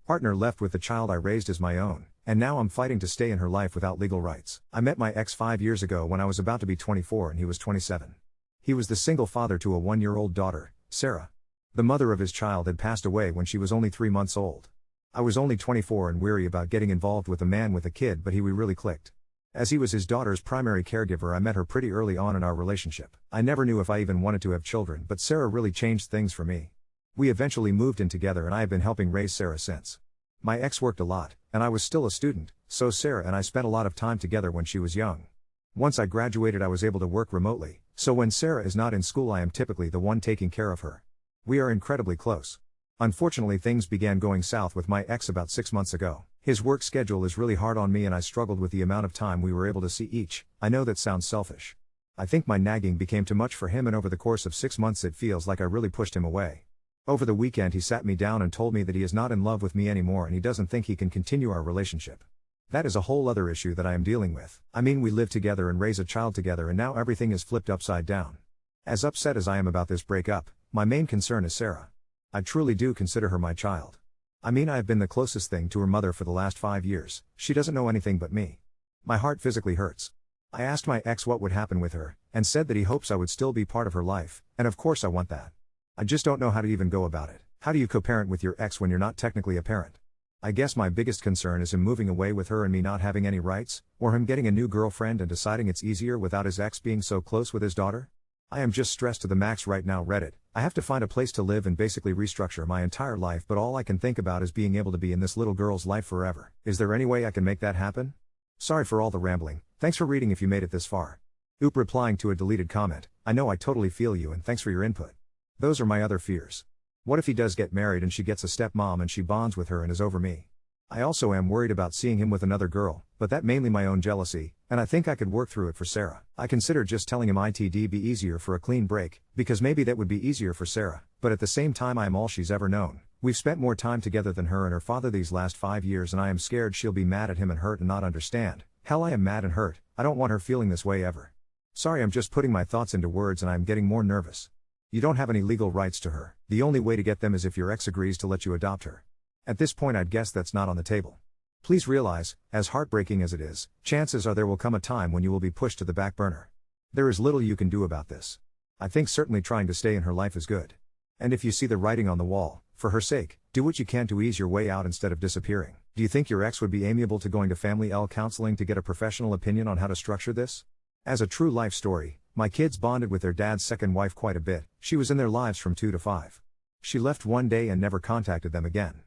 Partner left with the child I raised as my own, and now I'm fighting to stay in her life without legal rights. I met my ex 5 years ago when I was about to be 24 and he was 27. He was the single father to a 1-year-old daughter, Sarah. The mother of his child had passed away when she was only 3 months old. I was only 24 and weary about getting involved with a man with a kid, but we really clicked. As he was his daughter's primary caregiver, I met her pretty early on in our relationship. I never knew if I even wanted to have children, but Sarah really changed things for me. We eventually moved in together and I have been helping raise Sarah since. My ex worked a lot, and I was still a student, so Sarah and I spent a lot of time together when she was young. Once I graduated, I was able to work remotely, so when Sarah is not in school I am typically the one taking care of her. We are incredibly close. Unfortunately, things began going south with my ex about 6 months ago. His work schedule is really hard on me and I struggled with the amount of time we were able to see each. I know that sounds selfish. I think my nagging became too much for him, and over the course of 6 months it feels like I really pushed him away. Over the weekend he sat me down and told me that he is not in love with me anymore and he doesn't think he can continue our relationship. That is a whole other issue that I am dealing with. I mean, we live together and raise a child together and now everything is flipped upside down. As upset as I am about this breakup, my main concern is Sarah. I truly do consider her my child. I mean, I have been the closest thing to her mother for the last 5 years. She doesn't know anything but me. My heart physically hurts. I asked my ex what would happen with her, and said that he hopes I would still be part of her life, and of course I want that. I just don't know how to even go about it. How do you co-parent with your ex when you're not technically a parent? I guess my biggest concern is him moving away with her and me not having any rights, or him getting a new girlfriend and deciding it's easier without his ex being so close with his daughter. I am just stressed to the max right now. Reddit. I have to find a place to live and basically restructure my entire life, but all I can think about is being able to be in this little girl's life forever. Is there any way I can make that happen? Sorry for all the rambling. Thanks for reading if you made it this far. Oop, replying to a deleted comment. I know, I totally feel you and thanks for your input. Those are my other fears. What if he does get married and she gets a stepmom and she bonds with her and is over me? I also am worried about seeing him with another girl, but that mainly my own jealousy, and I think I could work through it for Sarah. I considered just telling him it'd be easier for a clean break, because maybe that would be easier for Sarah, but at the same time I am all she's ever known. We've spent more time together than her and her father these last 5 years and I am scared she'll be mad at him and hurt and not understand. Hell, I am mad and hurt. I don't want her feeling this way ever. Sorry, I'm just putting my thoughts into words and I am getting more nervous. You don't have any legal rights to her. The only way to get them is if your ex agrees to let you adopt her. At this point I'd guess that's not on the table. Please realize, as heartbreaking as it is, chances are there will come a time when you will be pushed to the back burner. There is little you can do about this. I think certainly trying to stay in her life is good. And if you see the writing on the wall, for her sake, do what you can to ease your way out instead of disappearing. Do you think your ex would be amiable to going to family counseling to get a professional opinion on how to structure this? As a true life story, my kids bonded with their dad's second wife quite a bit. She was in their lives from 2 to 5. She left one day and never contacted them again.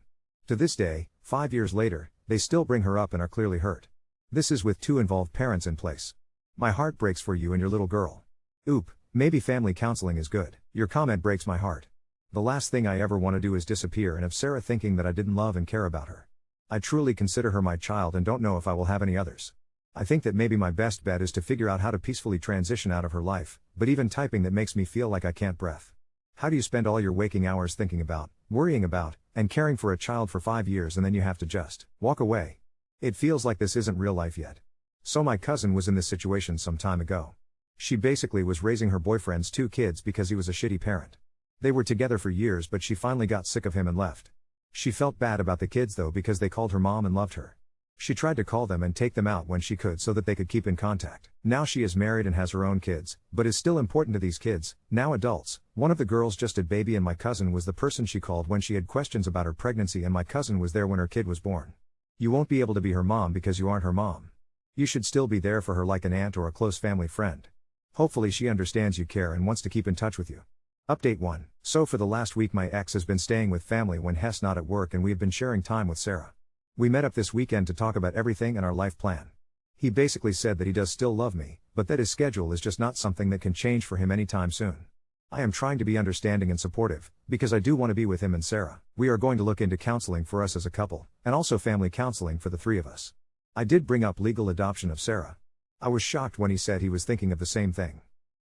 To this day, 5 years later, they still bring her up and are clearly hurt. This is with 2 involved parents in place. My heart breaks for you and your little girl. Oop, maybe family counseling is good. Your comment breaks my heart. The last thing I ever want to do is disappear and have Sarah thinking that I didn't love and care about her. I truly consider her my child and don't know if I will have any others. I think that maybe my best bet is to figure out how to peacefully transition out of her life, but even typing that makes me feel like I can't breathe. How do you spend all your waking hours thinking about, worrying about, and caring for a child for 5 years and then you have to just walk away? It feels like this isn't real life yet. So my cousin was in this situation some time ago. She basically was raising her boyfriend's 2 kids because he was a shitty parent. They were together for years but she finally got sick of him and left. She felt bad about the kids though because they called her mom and loved her. She tried to call them and take them out when she could so that they could keep in contact. Now she is married and has her own kids, but is still important to these kids, now adults. One of the girls just had baby and my cousin was the person she called when she had questions about her pregnancy and my cousin was there when her kid was born. You won't be able to be her mom because you aren't her mom. You should still be there for her like an aunt or a close family friend. Hopefully she understands you care and wants to keep in touch with you. Update 1. So for the last week my ex has been staying with family when Hess not at work and we have been sharing time with Sarah. We met up this weekend to talk about everything and our life plan. He basically said that he does still love me, but that his schedule is just not something that can change for him anytime soon. I am trying to be understanding and supportive, because I do want to be with him and Sarah. We are going to look into counseling for us as a couple, and also family counseling for the 3 of us. I did bring up legal adoption of Sarah. I was shocked when he said he was thinking of the same thing.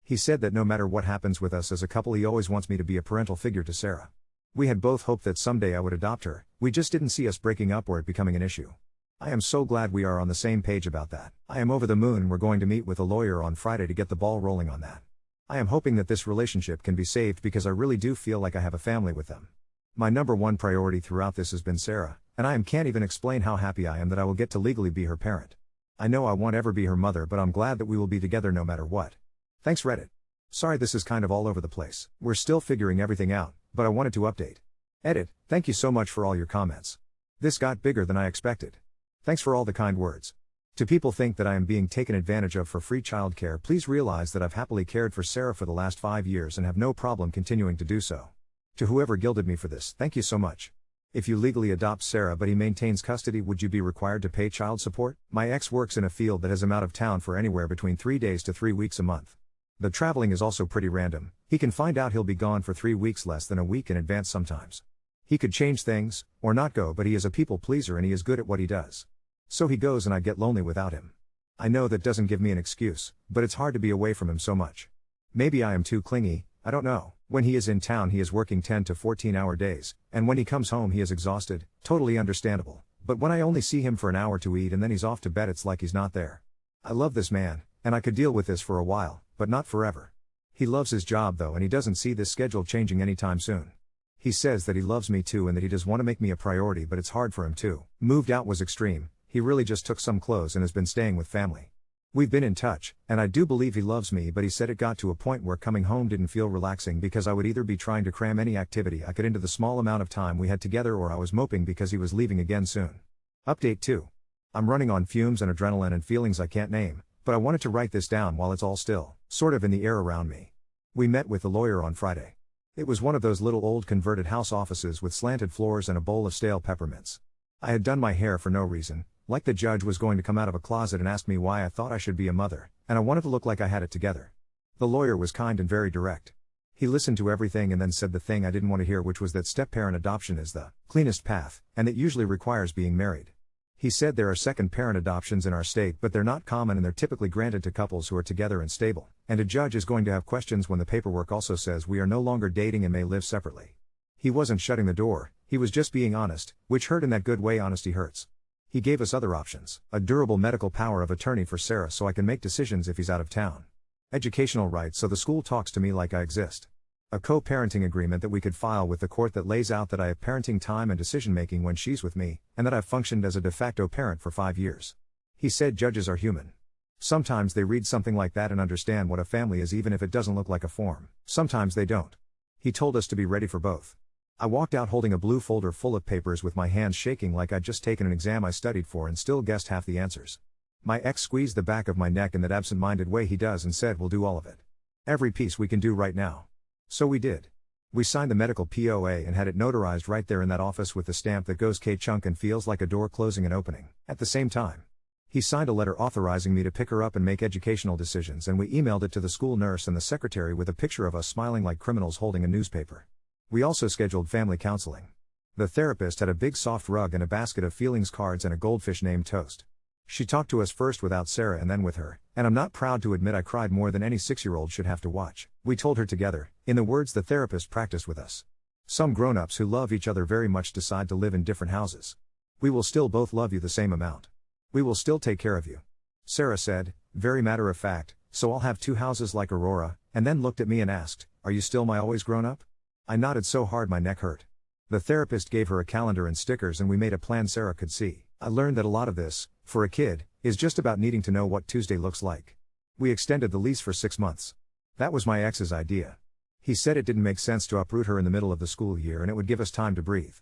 He said that no matter what happens with us as a couple he always wants me to be a parental figure to Sarah. We had both hoped that someday I would adopt her, we just didn't see us breaking up or it becoming an issue. I am so glad we are on the same page about that. I am over the moon and we're going to meet with a lawyer on Friday to get the ball rolling on that. I am hoping that this relationship can be saved because I really do feel like I have a family with them. My number one priority throughout this has been Sarah, and can't even explain how happy I am that I will get to legally be her parent. I know I won't ever be her mother, but I'm glad that we will be together no matter what. Thanks Reddit. Sorry this is kind of all over the place. We're still figuring everything out, but I wanted to update. Edit, thank you so much for all your comments. This got bigger than I expected. Thanks for all the kind words. To people think that I am being taken advantage of for free childcare, please realize that I've happily cared for Sarah for the last 5 years and have no problem continuing to do so. To whoever gilded me for this, thank you so much. If you legally adopt Sarah but he maintains custody, would you be required to pay child support? My ex works in a field that has him out of town for anywhere between 3 days to 3 weeks a month. The traveling is also pretty random. He can find out he'll be gone for 3 weeks less than a week in advance sometimes. He could change things, or not go, but he is a people pleaser and he is good at what he does. So he goes and I get lonely without him. I know that doesn't give me an excuse, but it's hard to be away from him so much. Maybe I am too clingy, I don't know. When he is in town he is working 10 to 14-hour days, and when he comes home he is exhausted, totally understandable. But when I only see him for an hour to eat and then he's off to bed, it's like he's not there. I love this man, and I could deal with this for a while, but not forever. He loves his job though, and he doesn't see this schedule changing anytime soon. He says that he loves me too and that he does want to make me a priority, but it's hard for him too. Moved out was extreme. He really just took some clothes and has been staying with family. We've been in touch, and I do believe he loves me, but he said it got to a point where coming home didn't feel relaxing because I would either be trying to cram any activity I could into the small amount of time we had together, or I was moping because he was leaving again soon. Update 2. I'm running on fumes and adrenaline and feelings I can't name, but I wanted to write this down while it's all still, sort of in the air around me. We met with the lawyer on Friday. It was one of those little old converted house offices with slanted floors and a bowl of stale peppermints. I had done my hair for no reason, like the judge was going to come out of a closet and ask me why I thought I should be a mother, and I wanted to look like I had it together. The lawyer was kind and very direct. He listened to everything and then said the thing I didn't want to hear, which was that step-parent adoption is the cleanest path, and it usually requires being married. He said there are second-parent adoptions in our state, but they're not common and they're typically granted to couples who are together and stable, and a judge is going to have questions when the paperwork also says we are no longer dating and may live separately. He wasn't shutting the door, he was just being honest, which hurt in that good way honesty hurts. He gave us other options: a durable medical power of attorney for Sarah so I can make decisions if he's out of town. Educational rights so the school talks to me like I exist. A co-parenting agreement that we could file with the court that lays out that I have parenting time and decision-making when she's with me, and that I've functioned as a de facto parent for 5 years. He said judges are human. Sometimes they read something like that and understand what a family is even if it doesn't look like a form. Sometimes they don't. He told us to be ready for both. I walked out holding a blue folder full of papers with my hands shaking like I'd just taken an exam I studied for and still guessed half the answers. My ex squeezed the back of my neck in that absent-minded way he does and said we'll do all of it. Every piece we can do right now. So we did. We signed the medical POA and had it notarized right there in that office with the stamp that goes K-chunk and feels like a door closing and opening at the same time. He signed a letter authorizing me to pick her up and make educational decisions, and we emailed it to the school nurse and the secretary with a picture of us smiling like criminals holding a newspaper. We also scheduled family counseling. The therapist had a big soft rug and a basket of feelings cards and a goldfish named Toast. She talked to us first without Sarah and then with her, and I'm not proud to admit I cried more than any 6-year-old should have to watch. We told her together, in the words the therapist practiced with us. Some grown-ups who love each other very much decide to live in different houses. We will still both love you the same amount. We will still take care of you. Sarah said, very matter of fact, so I'll have 2 houses like Aurora, and then looked at me and asked, are you still my always grown-up? I nodded so hard my neck hurt. The therapist gave her a calendar and stickers and we made a plan Sarah could see. I learned that a lot of this, for a kid, is just about needing to know what Tuesday looks like. We extended the lease for 6 months. That was my ex's idea. He said it didn't make sense to uproot her in the middle of the school year and it would give us time to breathe.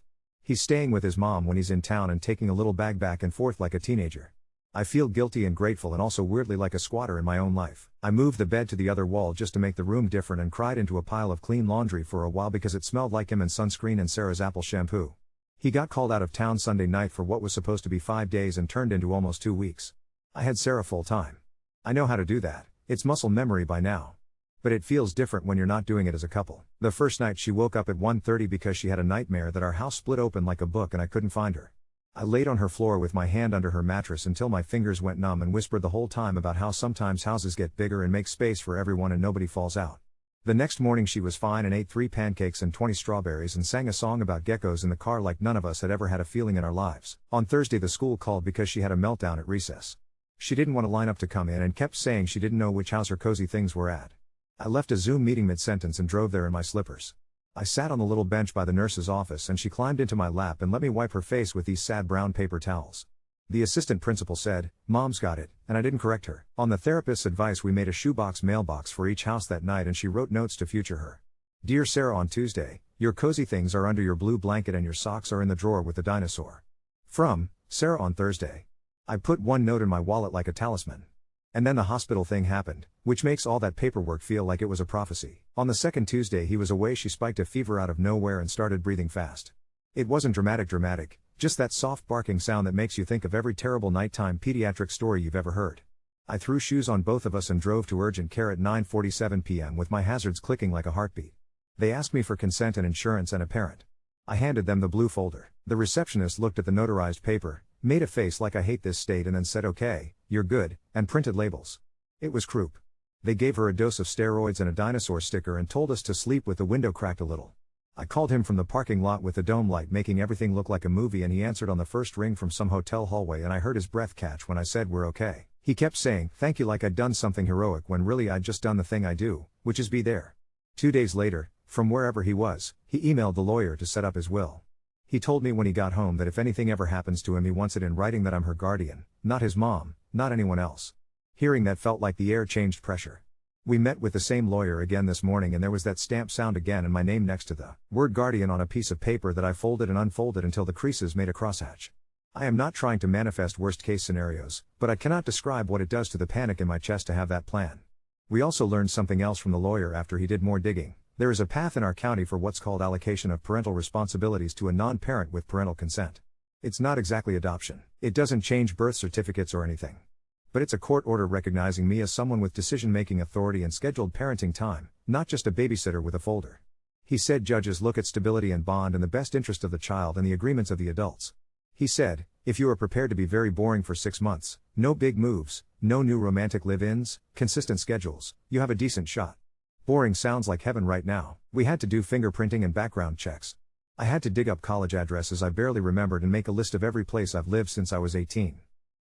He's staying with his mom when he's in town and taking a little bag back and forth like a teenager. I feel guilty and grateful and also weirdly like a squatter in my own life. I moved the bed to the other wall just to make the room different and cried into a pile of clean laundry for a while because it smelled like him and sunscreen and Sarah's apple shampoo. He got called out of town Sunday night for what was supposed to be 5 days and turned into almost 2 weeks. I had Sarah full time. I know how to do that, it's muscle memory by now. But it feels different when you're not doing it as a couple. The first night she woke up at 1:30 because she had a nightmare that our house split open like a book and I couldn't find her. I laid on her floor with my hand under her mattress until my fingers went numb and whispered the whole time about how sometimes houses get bigger and make space for everyone and nobody falls out. The next morning she was fine and ate 3 pancakes and 20 strawberries and sang a song about geckos in the car like none of us had ever had a feeling in our lives. On Thursday the school called because she had a meltdown at recess. She didn't want to line up to come in and kept saying she didn't know which house her cozy things were at. I left a Zoom meeting mid-sentence and drove there in my slippers. I sat on the little bench by the nurse's office and she climbed into my lap and let me wipe her face with these sad brown paper towels. The assistant principal said, "Mom's got it," and I didn't correct her. On the therapist's advice, we made a shoebox mailbox for each house that night and she wrote notes to future her. "Dear Sarah, on Tuesday, your cozy things are under your blue blanket and your socks are in the drawer with the dinosaur. From, Sarah." On Thursday. I put one note in my wallet like a talisman. And then the hospital thing happened, which makes all that paperwork feel like it was a prophecy. On the second Tuesday he was away, she spiked a fever out of nowhere and started breathing fast. It wasn't dramatic, just that soft barking sound that makes you think of every terrible nighttime pediatric story you've ever heard. I threw shoes on both of us and drove to urgent care at 9:47 p.m. with my hazards clicking like a heartbeat. They asked me for consent and insurance and a parent. I handed them the blue folder. The receptionist looked at the notarized paper, made a face like "I hate this state," and then said, "Okay, you're good," and printed labels. It was croup. They gave her a dose of steroids and a dinosaur sticker and told us to sleep with the window cracked a little. I called him from the parking lot with the dome light making everything look like a movie, and he answered on the first ring from some hotel hallway, and I heard his breath catch when I said, "We're okay." He kept saying thank you like I'd done something heroic when really I'd just done the thing I do, which is be there. 2 days later, from wherever he was, he emailed the lawyer to set up his will. He told me when he got home that if anything ever happens to him he wants it in writing that I'm her guardian, not his mom, not anyone else. Hearing that felt like the air changed pressure. We met with the same lawyer again this morning and there was that stamp sound again and my name next to the word guardian on a piece of paper that I folded and unfolded until the creases made a crosshatch. I am not trying to manifest worst case scenarios, but I cannot describe what it does to the panic in my chest to have that plan. We also learned something else from the lawyer after he did more digging. There is a path in our county for what's called allocation of parental responsibilities to a non-parent with parental consent. It's not exactly adoption. It doesn't change birth certificates or anything. But it's a court order recognizing me as someone with decision-making authority and scheduled parenting time, not just a babysitter with a folder. He said judges look at stability and bond and the best interest of the child and the agreements of the adults. He said, if you are prepared to be very boring for 6 months, no big moves, no new romantic live-ins, consistent schedules, you have a decent shot. Boring sounds like heaven right now. We had to do fingerprinting and background checks. I had to dig up college addresses I barely remembered and make a list of every place I've lived since I was 18.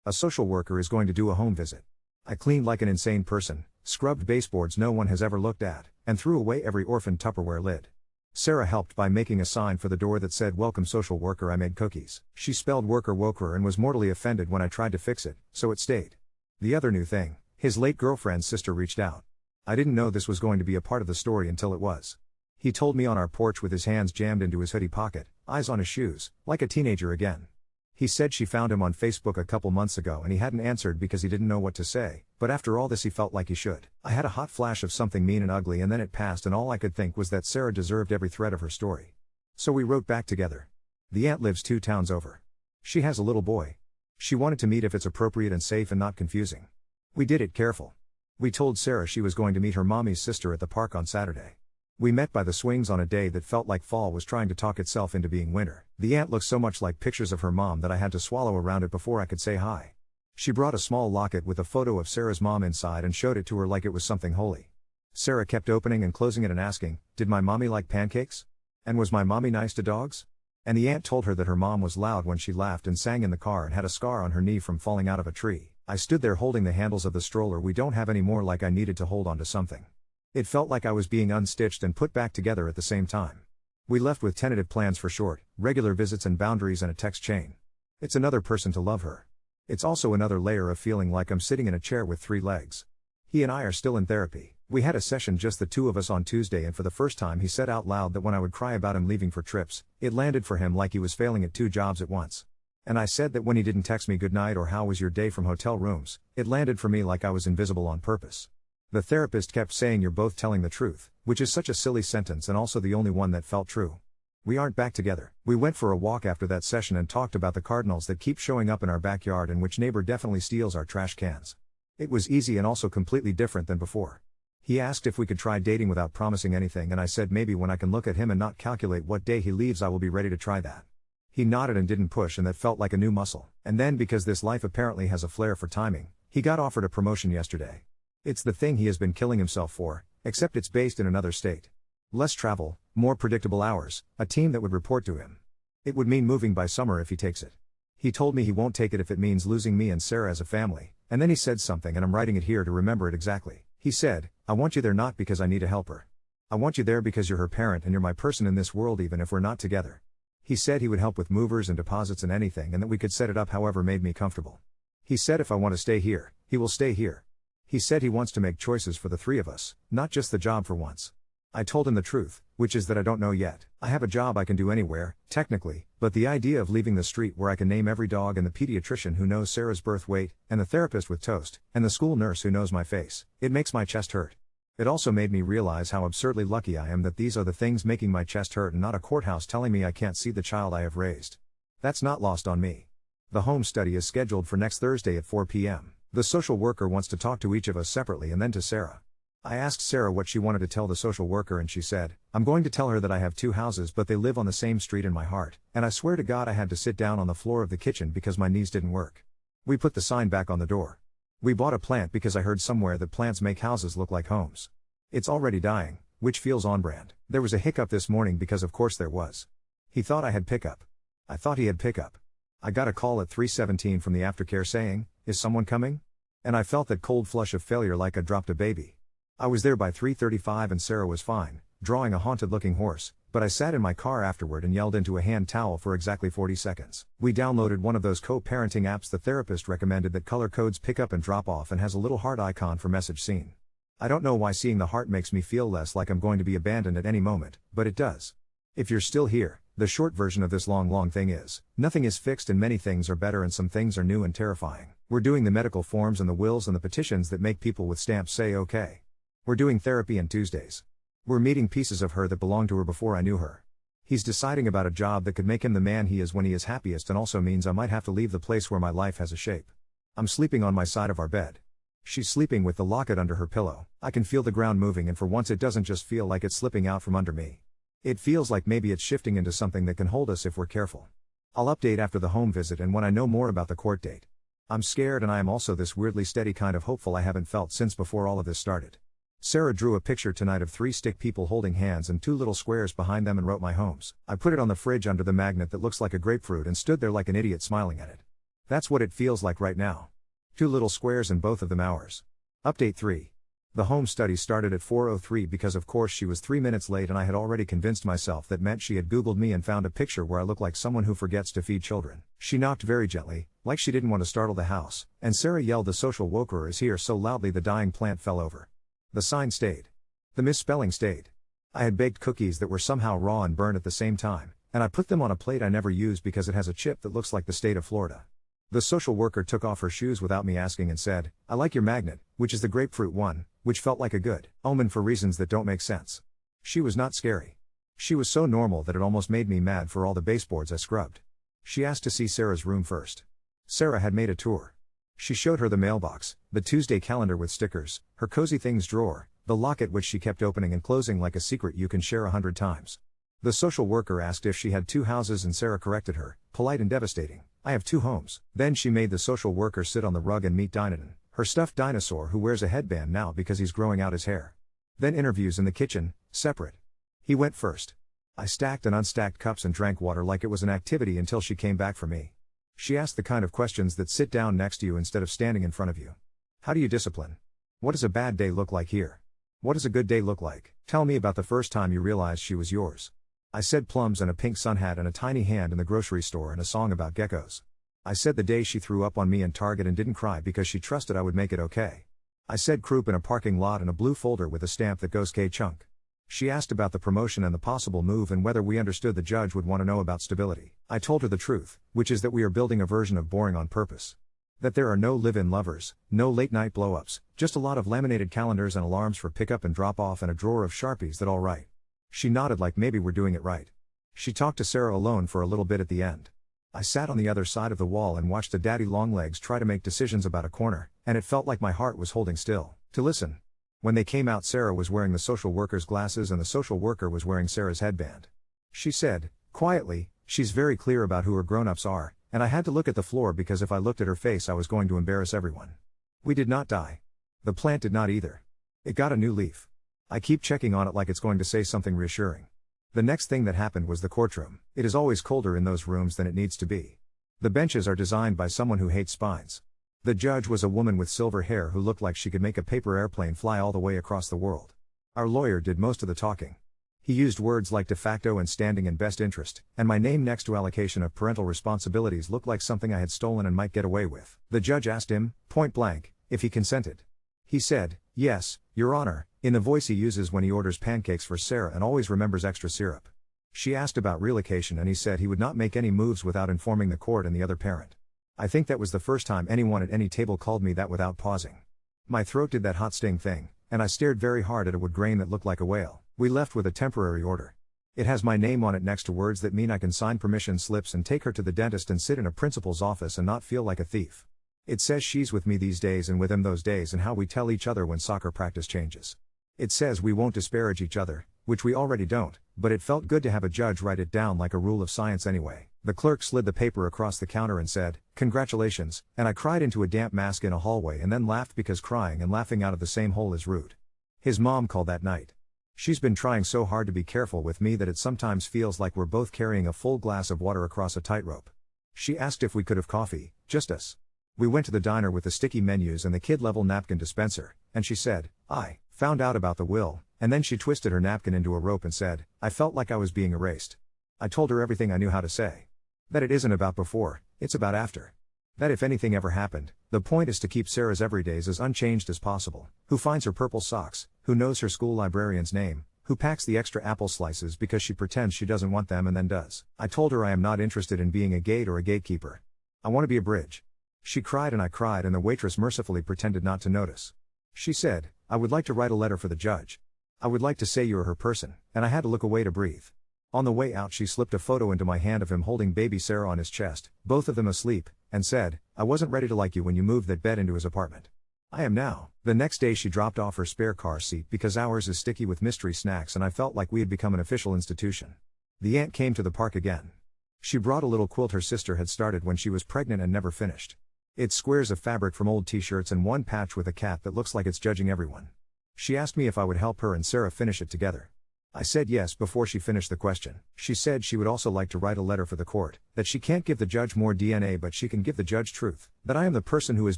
A social worker is going to do a home visit. I cleaned like an insane person, scrubbed baseboards no one has ever looked at, and threw away every orphaned Tupperware lid. Sarah helped by making a sign for the door that said "Welcome social worker." I made cookies. She spelled worker woker and was mortally offended when I tried to fix it, so it stayed. The other new thing, his late girlfriend's sister reached out. I didn't know this was going to be a part of the story until it was. He told me on our porch with his hands jammed into his hoodie pocket, eyes on his shoes, like a teenager again. He said she found him on Facebook a couple months ago and he hadn't answered because he didn't know what to say, but after all this he felt like he should. I had a hot flash of something mean and ugly and then it passed and all I could think was that Sarah deserved every thread of her story. So we wrote back together. The aunt lives 2 towns over. She has a little boy. She wanted to meet if it's appropriate and safe and not confusing. We did it careful. We told Sarah she was going to meet her mommy's sister at the park on Saturday. We met by the swings on a day that felt like fall was trying to talk itself into being winter. The aunt looked so much like pictures of her mom that I had to swallow around it before I could say hi. She brought a small locket with a photo of Sarah's mom inside and showed it to her like it was something holy. Sarah kept opening and closing it and asking, "Did my mommy like pancakes? And was my mommy nice to dogs?" And the aunt told her that her mom was loud when she laughed and sang in the car and had a scar on her knee from falling out of a tree. I stood there holding the handles of the stroller we don't have anymore like I needed to hold onto something. It felt like I was being unstitched and put back together at the same time. We left with tentative plans for short, regular visits and boundaries and a text chain. It's another person to love her. It's also another layer of feeling like I'm sitting in a chair with 3 legs. He and I are still in therapy. We had a session just the 2 of us on Tuesday and for the first time he said out loud that when I would cry about him leaving for trips, it landed for him like he was failing at 2 jobs at once. And I said that when he didn't text me goodnight or how was your day from hotel rooms, it landed for me like I was invisible on purpose. The therapist kept saying you're both telling the truth, which is such a silly sentence and also the only one that felt true. We aren't back together. We went for a walk after that session and talked about the cardinals that keep showing up in our backyard and which neighbor definitely steals our trash cans. It was easy and also completely different than before. He asked if we could try dating without promising anything and I said maybe when I can look at him and not calculate what day he leaves I will be ready to try that. He nodded and didn't push and that felt like a new muscle. And then because this life apparently has a flair for timing, he got offered a promotion yesterday. It's the thing he has been killing himself for, except it's based in another state. Less travel, more predictable hours, a team that would report to him. It would mean moving by summer if he takes it. He told me he won't take it if it means losing me and Sarah as a family, and then he said something and I'm writing it here to remember it exactly. He said, "I want you there not because I need a helper. I want you there because you're her parent and you're my person in this world even if we're not together. He said he would help with movers and deposits and anything and that we could set it up however made me comfortable. He said if I want to stay here, he will stay here. He said he wants to make choices for the three of us, not just the job for once. I told him the truth, which is that I don't know yet. I have a job I can do anywhere, technically, but the idea of leaving the street where I can name every dog and the pediatrician who knows Sarah's birth weight, and the therapist with toast, and the school nurse who knows my face, it makes my chest hurt. It also made me realize how absurdly lucky I am that these are the things making my chest hurt and not a courthouse telling me I can't see the child I have raised. That's not lost on me. The home study is scheduled for next Thursday at 4 p.m. The social worker wants to talk to each of us separately and then to Sarah. I asked Sarah what she wanted to tell the social worker and she said, I'm going to tell her that I have 2 houses but they live on the same street in my heart, and I swear to God I had to sit down on the floor of the kitchen because my knees didn't work. We put the sign back on the door. We bought a plant because I heard somewhere that plants make houses look like homes. It's already dying, which feels on brand. There was a hiccup this morning because of course there was. He thought I had pickup. I thought he had pickup. I got a call at 3:17 from the aftercare saying, is someone coming? And I felt that cold flush of failure like I'd dropped a baby. I was there by 3:35 and Sarah was fine, drawing a haunted looking horse, but I sat in my car afterward and yelled into a hand towel for exactly 40 seconds. We downloaded one of those co-parenting apps the therapist recommended that color codes pick up and drop off and has a little heart icon for message seen. I don't know why seeing the heart makes me feel less like I'm going to be abandoned at any moment, but it does. If you're still here, the short version of this long thing is, nothing is fixed and many things are better and some things are new and terrifying. We're doing the medical forms and the wills and the petitions that make people with stamps say okay. We're doing therapy on Tuesdays. We're meeting pieces of her that belonged to her before I knew her. He's deciding about a job that could make him the man he is when he is happiest and also means I might have to leave the place where my life has a shape. I'm sleeping on my side of our bed. She's sleeping with the locket under her pillow. I can feel the ground moving and for once it doesn't just feel like it's slipping out from under me. It feels like maybe it's shifting into something that can hold us if we're careful. I'll update after the home visit and when I know more about the court date. I'm scared and I am also this weirdly steady kind of hopeful I haven't felt since before all of this started. Sarah drew a picture tonight of 3 stick people holding hands and 2 little squares behind them and wrote my homes. I put it on the fridge under the magnet that looks like a grapefruit and stood there like an idiot smiling at it. That's what it feels like right now. 2 little squares and both of them ours. Update 3. The home study started at 4:03 because of course she was 3 minutes late and I had already convinced myself that meant she had Googled me and found a picture where I look like someone who forgets to feed children. She knocked very gently, like she didn't want to startle the house, and Sarah yelled the social worker is here so loudly the dying plant fell over. The sign stayed. The misspelling stayed. I had baked cookies that were somehow raw and burned at the same time, and I put them on a plate I never use because it has a chip that looks like the state of Florida. The social worker took off her shoes without me asking and said, I like your magnet, which is the grapefruit one, which felt like a good omen for reasons that don't make sense. She was not scary. She was so normal that it almost made me mad for all the baseboards I scrubbed. She asked to see Sarah's room first. Sarah had made a tour. She showed her the mailbox, the Tuesday calendar with stickers, her cozy things drawer, the locket which she kept opening and closing like a secret you can share 100 times. The social worker asked if she had 2 houses and Sarah corrected her, polite and devastating. I have 2 homes. Then she made the social worker sit on the rug and meet Dynadon, her stuffed dinosaur who wears a headband now because he's growing out his hair. Then interviews in the kitchen, separate. He went first. I stacked and unstacked cups and drank water like it was an activity until she came back for me. She asked the kind of questions that sit down next to you instead of standing in front of you. How do you discipline? What does a bad day look like here? What does a good day look like? Tell me about the first time you realized she was yours. I said plums and a pink sun hat and a tiny hand in the grocery store and a song about geckos. I said the day she threw up on me in Target and didn't cry because she trusted I would make it okay. I said croup in a parking lot and a blue folder with a stamp that goes K-Chunk. She asked about the promotion and the possible move and whether we understood the judge would want to know about stability. I told her the truth, which is that we are building a version of boring on purpose. That there are no live-in lovers, no late-night blow-ups, just a lot of laminated calendars and alarms for pick-up and drop-off and a drawer of Sharpies that all right. She nodded like maybe we're doing it right. She talked to Sarah alone for a little bit at the end. I sat on the other side of the wall and watched the daddy longlegs try to make decisions about a corner, and it felt like my heart was holding still, to listen. When they came out Sarah was wearing the social worker's glasses and the social worker was wearing Sarah's headband. She said, quietly, she's very clear about who her grown-ups are, and I had to look at the floor because if I looked at her face I was going to embarrass everyone. We did not die. The plant did not either. It got a new leaf. I keep checking on it like it's going to say something reassuring. The next thing that happened was the courtroom. It is always colder in those rooms than it needs to be. The benches are designed by someone who hates spines. The judge was a woman with silver hair who looked like she could make a paper airplane fly all the way across the world. Our lawyer did most of the talking. He used words like de facto and standing and best interest, and my name next to allocation of parental responsibilities looked like something I had stolen and might get away with. The judge asked him, point blank, if he consented. He said, yes, Your Honor, in the voice he uses when he orders pancakes for Sarah and always remembers extra syrup. She asked about relocation and he said he would not make any moves without informing the court and the other parent. I think that was the first time anyone at any table called me that without pausing. My throat did that hot sting thing, and I stared very hard at a wood grain that looked like a whale. We left with a temporary order. It has my name on it next to words that mean I can sign permission slips and take her to the dentist and sit in a principal's office and not feel like a thief. It says she's with me these days and with him those days and how we tell each other when soccer practice changes. It says we won't disparage each other, which we already don't, but it felt good to have a judge write it down like a rule of science anyway. The clerk slid the paper across the counter and said, congratulations, and I cried into a damp mask in a hallway and then laughed because crying and laughing out of the same hole is rude. His mom called that night. She's been trying so hard to be careful with me that it sometimes feels like we're both carrying a full glass of water across a tightrope. She asked if we could have coffee, just us. We went to the diner with the sticky menus and the kid-level napkin dispenser, and she said, I found out about the will, and then she twisted her napkin into a rope and said, I felt like I was being erased. I told her everything I knew how to say. That it isn't about before, it's about after. That if anything ever happened, the point is to keep Sarah's everydays as unchanged as possible. Who finds her purple socks, who knows her school librarian's name, who packs the extra apple slices because she pretends she doesn't want them and then does. I told her I am not interested in being a gate or a gatekeeper. I want to be a bridge. She cried and I cried and the waitress mercifully pretended not to notice. She said, I would like to write a letter for the judge. I would like to say you're her person, and I had to look away to breathe. On the way out she slipped a photo into my hand of him holding baby Sarah on his chest, both of them asleep, and said, I wasn't ready to like you when you moved that bed into his apartment. I am now. The next day she dropped off her spare car seat because ours is sticky with mystery snacks and I felt like we had become an official institution. The aunt came to the park again. She brought a little quilt her sister had started when she was pregnant and never finished. It's squares of fabric from old t-shirts and one patch with a cat that looks like it's judging everyone. She asked me if I would help her and Sarah finish it together. I said yes before she finished the question. She said she would also like to write a letter for the court, that she can't give the judge more DNA but she can give the judge truth, that I am the person who has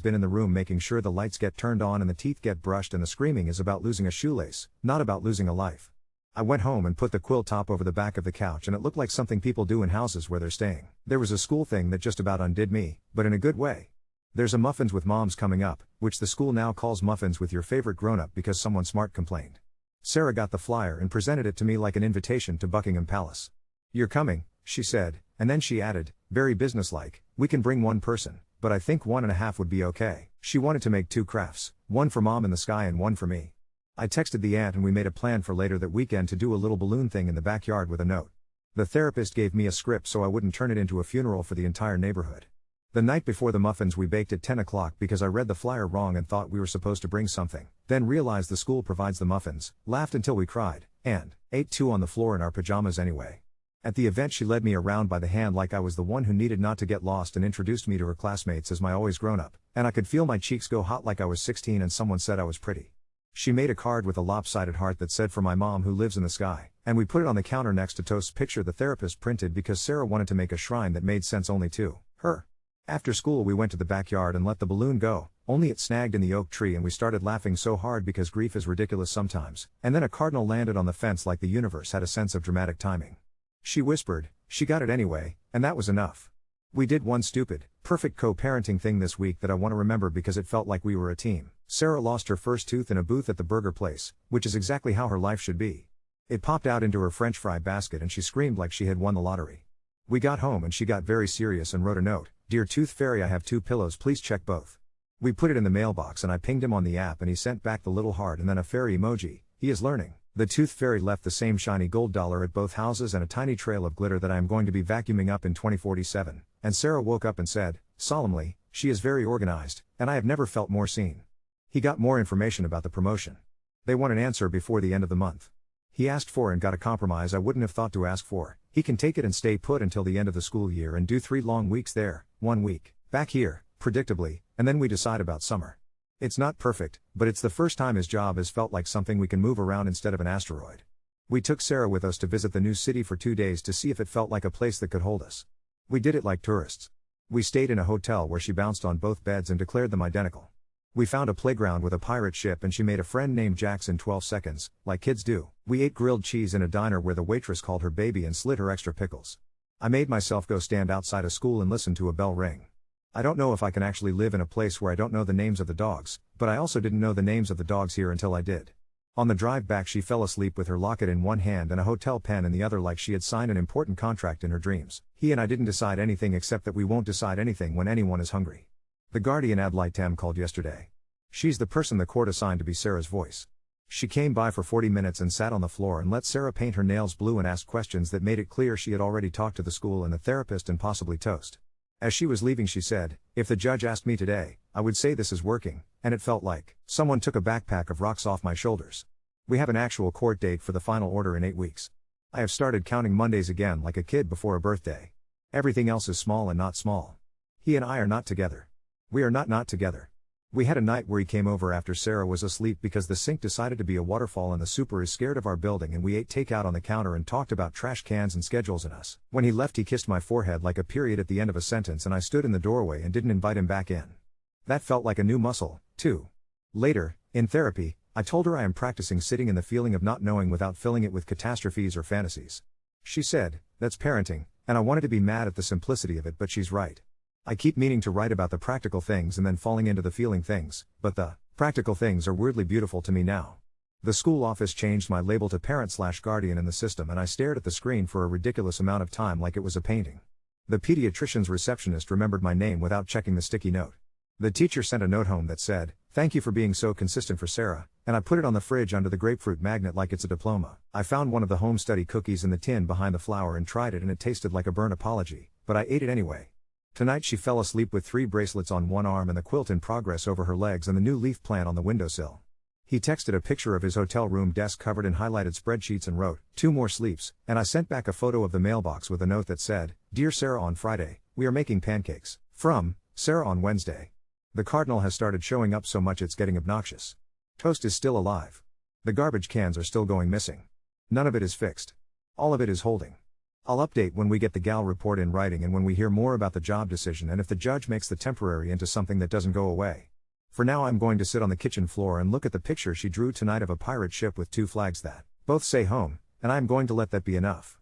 been in the room making sure the lights get turned on and the teeth get brushed and the screaming is about losing a shoelace, not about losing a life. I went home and put the quilt top over the back of the couch and it looked like something people do in houses where they're staying. There was a school thing that just about undid me, but in a good way. There's a Muffins with Moms coming up, which the school now calls Muffins with Your Favorite Grown-Up because someone smart complained. Sarah got the flyer and presented it to me like an invitation to Buckingham Palace. You're coming, she said, and then she added, very businesslike, we can bring one person, but I think 1.5 would be okay. She wanted to make 2 crafts, one for Mom in the sky and one for me. I texted the aunt and we made a plan for later that weekend to do a little balloon thing in the backyard with a note. The therapist gave me a script so I wouldn't turn it into a funeral for the entire neighborhood. The night before the muffins we baked at 10 o'clock because I read the flyer wrong and thought we were supposed to bring something, then realized the school provides the muffins, laughed until we cried, and ate 2 on the floor in our pajamas anyway. At the event she led me around by the hand like I was the one who needed not to get lost and introduced me to her classmates as my always grown up, and I could feel my cheeks go hot like I was 16 and someone said I was pretty. She made a card with a lopsided heart that said for my mom who lives in the sky, and we put it on the counter next to Toast's picture the therapist printed because Sarah wanted to make a shrine that made sense only to her. After school we went to the backyard and let the balloon go, only it snagged in the oak tree and we started laughing so hard because grief is ridiculous sometimes, and then a cardinal landed on the fence like the universe had a sense of dramatic timing. She whispered, she got it anyway, and that was enough. We did one stupid, perfect co-parenting thing this week that I want to remember because it felt like we were a team. Sarah lost her first tooth in a booth at the burger place, which is exactly how her life should be. It popped out into her French fry basket and she screamed like she had won the lottery. We got home and she got very serious and wrote a note, Dear Tooth Fairy, I have 2 pillows, please check both. We put it in the mailbox and I pinged him on the app and he sent back the little heart and then a fairy emoji. He is learning. The Tooth Fairy left the same shiny gold dollar at both houses and a tiny trail of glitter that I am going to be vacuuming up in 2047, and Sarah woke up and said, solemnly, she is very organized, and I have never felt more seen. He got more information about the promotion. They want an answer before the end of the month. He asked for and got a compromise I wouldn't have thought to ask for. He can take it and stay put until the end of the school year and do 3 long weeks there, 1 week back here, predictably, and then we decide about summer. It's not perfect, but it's the first time his job has felt like something we can move around instead of an asteroid. We took Sarah with us to visit the new city for 2 days to see if it felt like a place that could hold us. We did it like tourists. We stayed in a hotel where she bounced on both beds and declared them identical. We found a playground with a pirate ship and she made a friend named Jax in 12 seconds, like kids do. We ate grilled cheese in a diner where the waitress called her baby and slid her extra pickles. I made myself go stand outside a school and listen to a bell ring. I don't know if I can actually live in a place where I don't know the names of the dogs, but I also didn't know the names of the dogs here until I did. On the drive back she fell asleep with her locket in one hand and a hotel pen in the other like she had signed an important contract in her dreams. He and I didn't decide anything except that we won't decide anything when anyone is hungry. The guardian ad litem called yesterday. She's the person the court assigned to be Sarah's voice. She came by for 40 minutes and sat on the floor and let Sarah paint her nails blue and asked questions that made it clear she had already talked to the school and the therapist and possibly Toast. As she was leaving she said, "If the judge asked me today, I would say this is working," and it felt like someone took a backpack of rocks off my shoulders. We have an actual court date for the final order in 8 weeks. I have started counting Mondays again like a kid before a birthday. Everything else is small and not small. He and I are not together. We are not together. We had a night where he came over after Sarah was asleep because the sink decided to be a waterfall and the super is scared of our building, and we ate takeout on the counter and talked about trash cans and schedules and us. When he left he kissed my forehead like a period at the end of a sentence and I stood in the doorway and didn't invite him back in. That felt like a new muscle, too. Later, in therapy, I told her I am practicing sitting in the feeling of not knowing without filling it with catastrophes or fantasies. She said, "That's parenting," and I wanted to be mad at the simplicity of it, but she's right. I keep meaning to write about the practical things and then falling into the feeling things, but the practical things are weirdly beautiful to me now. The school office changed my label to parent/guardian in the system and I stared at the screen for a ridiculous amount of time like it was a painting. The pediatrician's receptionist remembered my name without checking the sticky note. The teacher sent a note home that said, "Thank you for being so consistent for Sarah," and I put it on the fridge under the grapefruit magnet like it's a diploma. I found one of the home study cookies in the tin behind the flour and tried it and it tasted like a burnt apology, but I ate it anyway. Tonight she fell asleep with 3 bracelets on one arm and the quilt in progress over her legs and the new leaf plant on the windowsill. He texted a picture of his hotel room desk covered in highlighted spreadsheets and wrote, "2 more sleeps," and I sent back a photo of the mailbox with a note that said, "Dear Sarah, on Friday, we are making pancakes. From Sarah on Wednesday." The cardinal has started showing up so much it's getting obnoxious. Toast is still alive. The garbage cans are still going missing. None of it is fixed. All of it is holding. I'll update when we get the gal report in writing and when we hear more about the job decision and if the judge makes the temporary into something that doesn't go away. For now I'm going to sit on the kitchen floor and look at the picture she drew tonight of a pirate ship with 2 flags that both say home, and I'm going to let that be enough.